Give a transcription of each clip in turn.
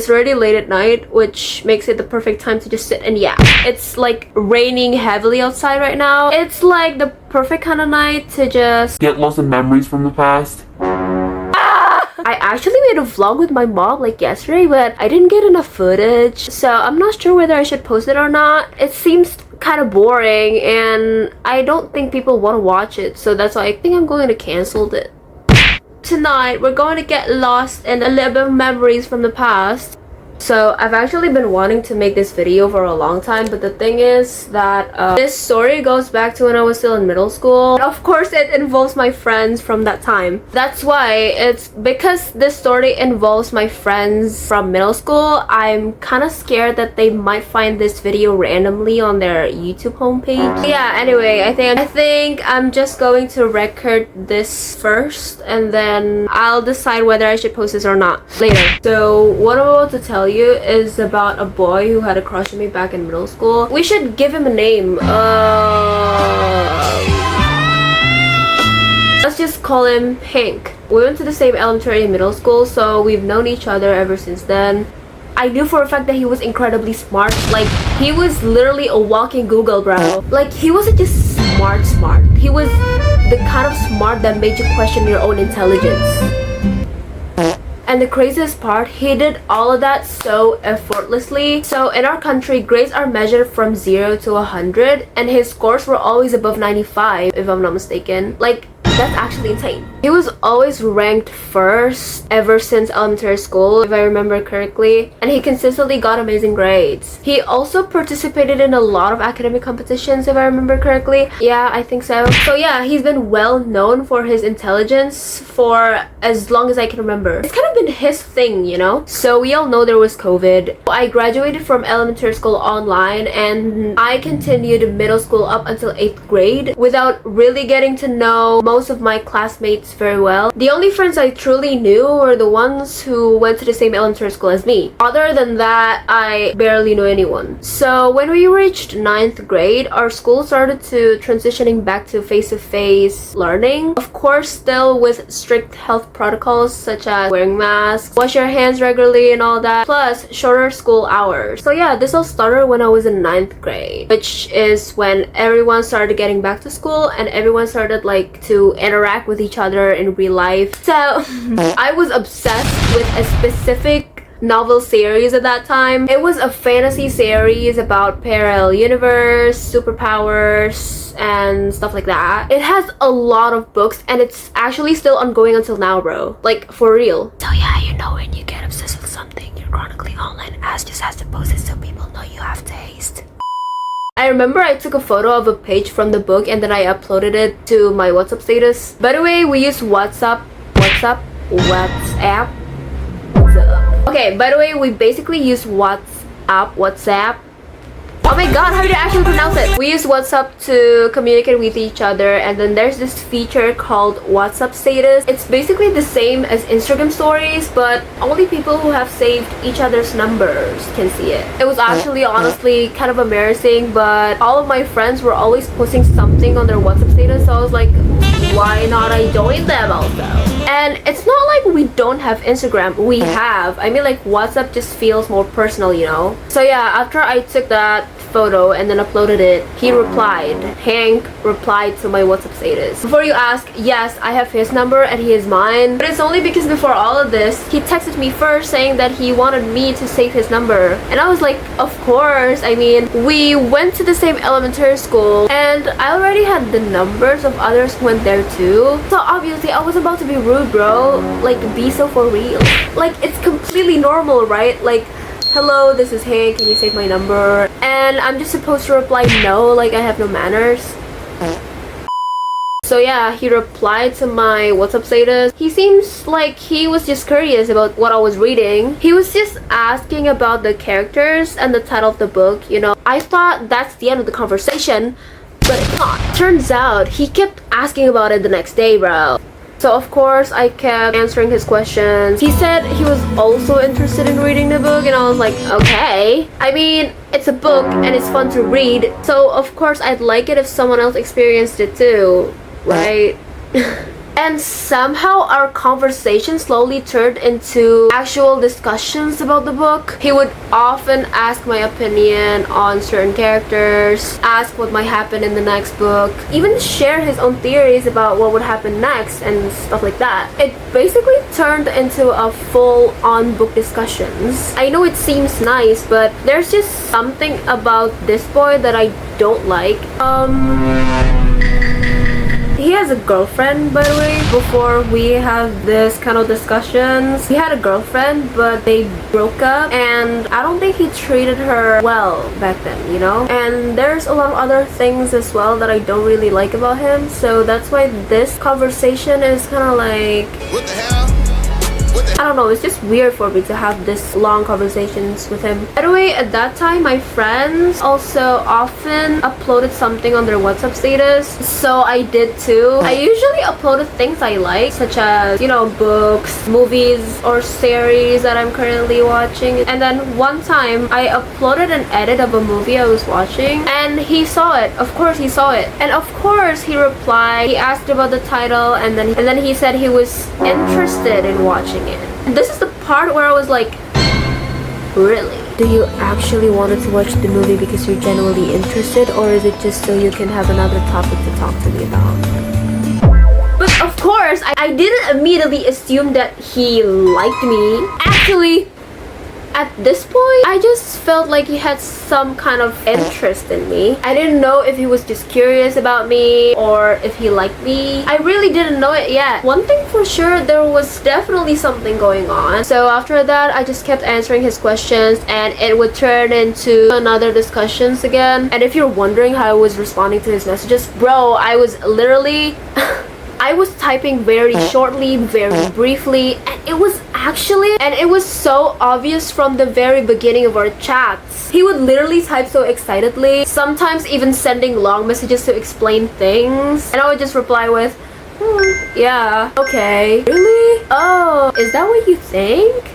It's already late at night, which makes it the perfect time to just sit and yap. It's like raining heavily outside right now. It's like the perfect kind of night to just get lost in memories from the past. I actually made a vlog with my mom like yesterday, but I didn't get enough footage, so I'm not sure whether I should post it or not. It seems kind of boring and I don't think people want to watch it, so that's why I think I'm going to cancel it. Tonight we're going to get lost in a little bit of memories from the past. So I've actually been wanting to make this video for a long time, but the thing is that this story goes back to when I was still in middle school. And of course it involves my friends from that time. That's why it's because this story involves my friends from middle school, I'm kind of scared that they might find this video randomly on their YouTube homepage. Yeah, anyway, I think I'm just going to record this first and then I'll decide whether I should post this or not later. So what I'm about to tell you is about a boy who had a crush on me back in middle school. We should give him a name. Let's just call him Hank. We went to the same elementary and middle school, so we've known each other ever since then. I knew for a fact that he was incredibly smart. Like, he was literally a walking Google, bro. Like, he wasn't just smart. He was the kind of smart that made you question your own intelligence. And the craziest part, he did all of that so effortlessly. So in our country, grades are measured from 0 to 100, and his scores were always above 95, if I'm not mistaken. Like, that's actually insane. He was always ranked first ever since elementary school, if I remember correctly, and he consistently got amazing grades. He also participated in a lot of academic competitions, if I remember correctly. Yeah, I think so. So yeah, he's been well known for his intelligence for as long as I can remember. It's kind of been his thing, you know? So we all know there was COVID. I graduated from elementary school online and I continued middle school up until 8th grade without really getting to know most of my classmates very well. The only friends I truly knew were the ones who went to the same elementary school as me. Other than that, I barely knew anyone. So when we reached 9th grade, our school started to transitioning back to face-to-face learning. Of course, still with strict health protocols such as wearing masks, wash your hands regularly and all that, plus shorter school hours. So yeah, this all started when I was in 9th grade, which is when everyone started getting back to school and everyone started like to interact with each other in real life. So I was obsessed with a specific novel series at that time. It was a fantasy series about parallel universe, superpowers, and stuff like that. It has a lot of books and it's actually still ongoing until now, bro. Like, for real. So yeah, you know when you get obsessed with something, your chronically online ass just has to post it so people know you have taste. I remember I took a photo of a page from the book and then I uploaded it to my WhatsApp status. By the way, we use WhatsApp. Okay, by the way, we basically use WhatsApp. Oh my god, how did I actually pronounce it? We use WhatsApp to communicate with each other, and then there's this feature called WhatsApp status. It's basically the same as Instagram stories, but only people who have saved each other's numbers can see it. It was actually honestly kind of embarrassing, but all of my friends were always posting something on their WhatsApp status, so I was like, why not I join them also? And it's not like we don't have Instagram, we have. I mean, like, WhatsApp just feels more personal, you know? So yeah, after I took that photo and then uploaded it, Hank replied to my WhatsApp status. Before you ask, yes, I have his number and he is mine, but it's only because before all of this, he texted me first saying that he wanted me to save his number, and I was like, of course. I mean, we went to the same elementary school and I already had the numbers of others who went there too, so obviously I was about to be rude, bro. Like, be so for real. Like, it's completely normal, right? Like, hello, this is Hank, can you save my number? And I'm just supposed to reply no, like I have no manners. So yeah, he replied to my WhatsApp status. He seems like he was just curious about what I was reading. He was just asking about the characters and the title of the book, you know. I thought that's the end of the conversation, but it's not. Turns out, he kept asking about it the next day, bro. So of course I kept answering his questions. He said he was also interested in reading the book and I was like, okay. I mean, it's a book and it's fun to read, so of course I'd like it if someone else experienced it too, right? And somehow our conversation slowly turned into actual discussions about the book. He would often ask my opinion on certain characters, ask what might happen in the next book, even share his own theories about what would happen next and stuff like that. It basically turned into a full-on book discussions. I know it seems nice, but there's just something about this boy that I don't like. He has a girlfriend, by the way. Before we have this kind of discussions, he had a girlfriend, but they broke up, and I don't think he treated her well back then, you know? And there's a lot of other things as well that I don't really like about him, so that's why this conversation is kind of like... What the hell? I don't know, it's just weird for me to have this long conversations with him. By the way, at that time, my friends also often uploaded something on their WhatsApp status, so I did too. I usually uploaded things I like, such as, you know, books, movies, or series that I'm currently watching. And then one time, I uploaded an edit of a movie I was watching, and he saw it. Of course, he saw it. And of course, he replied, he asked about the title, and then he said he was interested in watching it. And this is the part where I was like, really? Do you actually wanted to watch the movie because you're genuinely interested, or is it just so you can have another topic to talk to me about? But of course, I didn't immediately assume that he liked me. Actually, at this point, I just felt like he had some kind of interest in me. I didn't know if he was just curious about me or if he liked me. I really didn't know it yet. One thing for sure, there was definitely something going on. So after that, I just kept answering his questions, and it would turn into another discussions again. And if you're wondering how I was responding to his messages, bro, I was literally... I was typing very shortly, very briefly, and it was so obvious from the very beginning of our chats. He would literally type so excitedly, sometimes even sending long messages to explain things, and I would just reply with, yeah, okay. Really? Oh, is that what you think?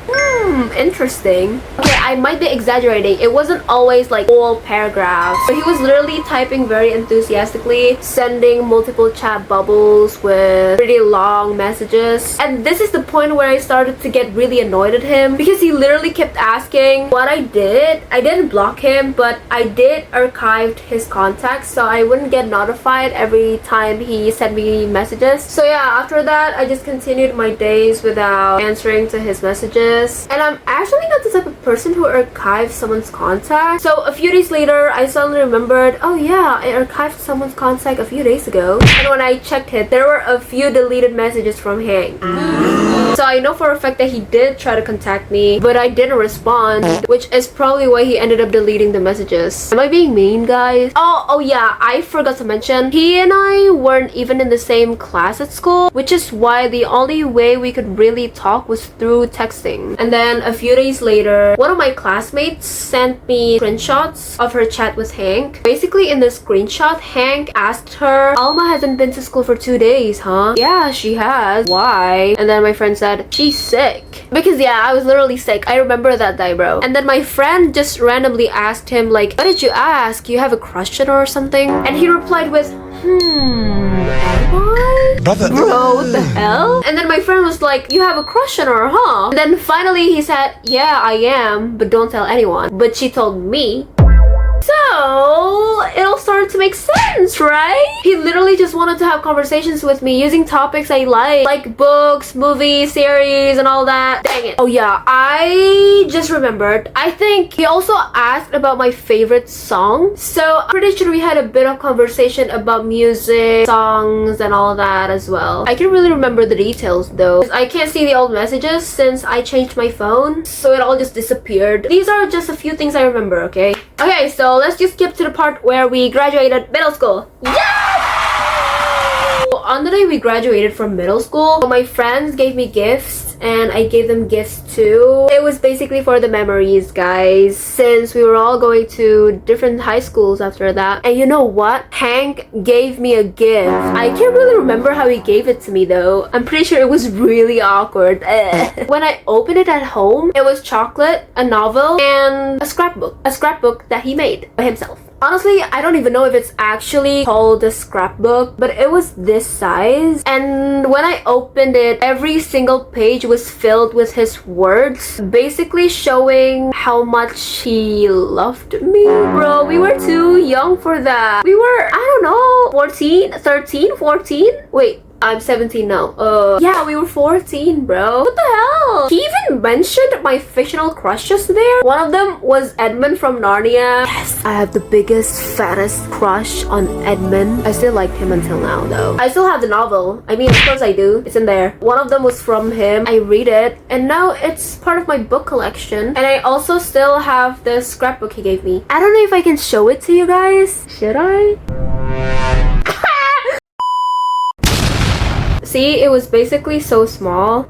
Interesting. Okay, I might be exaggerating. It wasn't always like whole paragraphs, but he was literally typing very enthusiastically, sending multiple chat bubbles with pretty long messages. And this is the point where I started to get really annoyed at him, because he literally kept asking what I did. I didn't block him, but I did archive his contacts so I wouldn't get notified every time he sent me messages. So yeah, after that, I just continued my days without answering to his messages. And I'm actually not the type of person who archives someone's contact. So a few days later, I suddenly remembered, oh yeah, I archived someone's contact a few days ago. And when I checked it, there were a few deleted messages from Hank. So I know for a fact that he did try to contact me, but I didn't respond, which is probably why he ended up deleting the messages. Am I being mean, guys? Oh yeah, I forgot to mention, he and I weren't even in the same class at school, which is why the only way we could really talk was through texting. And then a few days later, one of my classmates sent me screenshots of her chat with Hank. Basically, in the screenshot, Hank asked her, Alma hasn't been to school for 2 days, huh? Yeah, she has. Why? And then my friend said, she's sick. Because yeah, I was literally sick. I remember that day, bro. And then my friend just randomly asked him like, what did you ask? You have a crush on her or something? And he replied with, am I? Brother. Bro, what the hell? And then my friend was like, you have a crush on her, huh? And then finally he said, yeah, I am, but don't tell anyone. But she told me. So it all started to make sense, right? He literally just wanted to have conversations with me using topics I like books, movies, series, and all that. Dang it. Oh yeah, I just remembered. I think he also asked about my favorite song. So I'm pretty sure we had a bit of conversation about music, songs, and all that as well. I can't really remember the details though, 'cause I can't see the old messages since I changed my phone. So it all just disappeared. These are just a few things I remember, okay? Okay, so let's just skip to the part where we graduated middle school. Yes! On the day we graduated from middle school, my friends gave me gifts and I gave them gifts too. It was basically for the memories, guys, since we were all going to different high schools after that. And you know what? Hank gave me a gift. I can't really remember how he gave it to me though. I'm pretty sure it was really awkward. When I opened it at home, it was chocolate, a novel, and a scrapbook. A scrapbook that he made by himself. Honestly, I don't even know if it's actually called the scrapbook, but it was this size. And when I opened it, every single page was filled with his words, basically showing how much he loved me. Bro, we were too young for that. We were, I don't know, 14, 13, 14? Wait, I'm 17 now. Yeah, we were 14, bro. What the hell? He even mentioned my fictional crushes there. One of them was Edmund from Narnia. Yes, I have the biggest, fattest crush on Edmund. I still like him until now, though. I still have the novel. I mean, of course I do. It's in there. One of them was from him. I read it, and now it's part of my book collection. And I also still have the scrapbook he gave me. I don't know if I can show it to you guys. Should I? See, it was basically so small.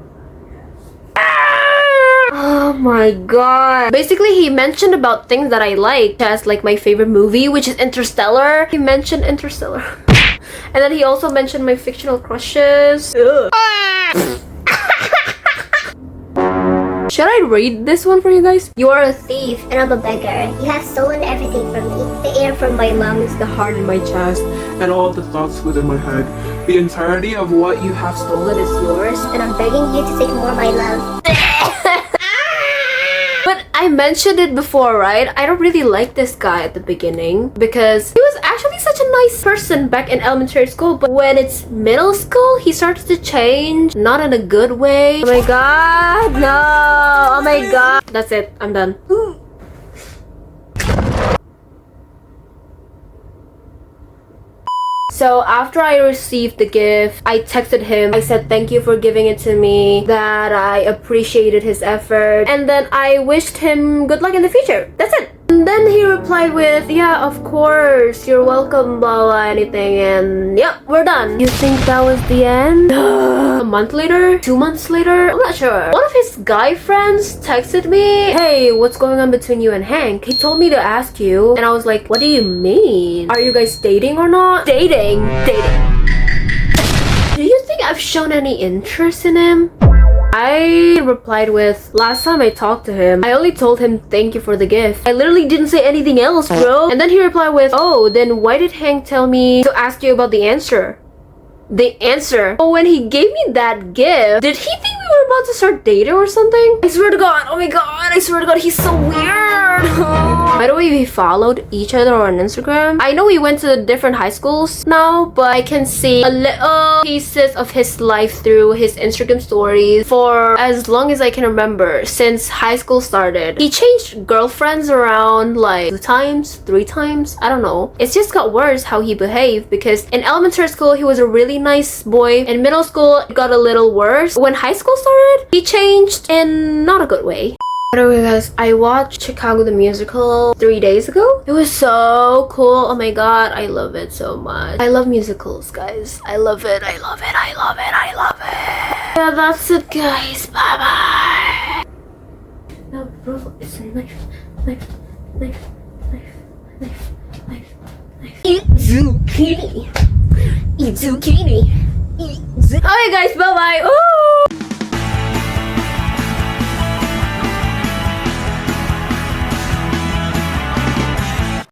Oh my god. Basically, he mentioned about things that I like, as like my favorite movie, which is Interstellar. He mentioned Interstellar. And then he also mentioned my fictional crushes. Should I read this one for you guys? You are a thief and I'm a beggar. You have stolen everything from me. The air from my lungs, The heart in my chest. and all the thoughts within my head. The entirety of what you have stolen Stolen is yours. and I'm begging you to take more, my love. But I mentioned it before, right? I don't really like this guy at the beginning because he was actually such a nice person back in elementary school. But when it's middle school, he starts to change. Not in a good way. Oh my god, no. Oh my god. That's it. I'm done. So after I received the gift, I texted him. I said thank you for giving it to me, that I appreciated his effort, and then I wished him good luck in the future. That's it. And then he replied with, yeah, of course, you're welcome, blah blah anything, and yep, we're done. You think that was the end? A month later? 2 months later? I'm not sure. One of his guy friends texted me, hey, what's going on between you and Hank? He told me to ask you, and I was like, what do you mean? Are you guys dating or not? Dating. Do you think I've shown any interest in him? I replied with, last time I talked to him, I only told him thank you for the gift. I literally didn't say anything else, bro. And then he replied with, oh, then why did Hank tell me to ask you about the answer? The answer? Oh, when he gave me that gift, did he think we were about to start dating or something? I swear to god, oh my god, I swear to god, he's so weird. By the way, we followed each other on Instagram. I know we went to different high schools now, but I can see a little pieces of his life through his Instagram stories for as long as I can remember, since high school started. He changed girlfriends around like 2 times, 3 times, I don't know. It's just got worse how he behaved, because in elementary school he was a really nice boy. In middle school it got a little worse. When high school started, he changed in not a good way. By the way guys, I watched Chicago the Musical 3 days ago. It was so cool. Oh my god, I love it so much. I love musicals, guys. I love it, I love it, I love it, I love it. Yeah, that's it guys. Bye bye. No bro, it's a knife, knife, knife, knife, knife, knife, knife. Eat zucchini. Eat zucchini. Eat zucchini. Okay guys, bye bye. Ooh.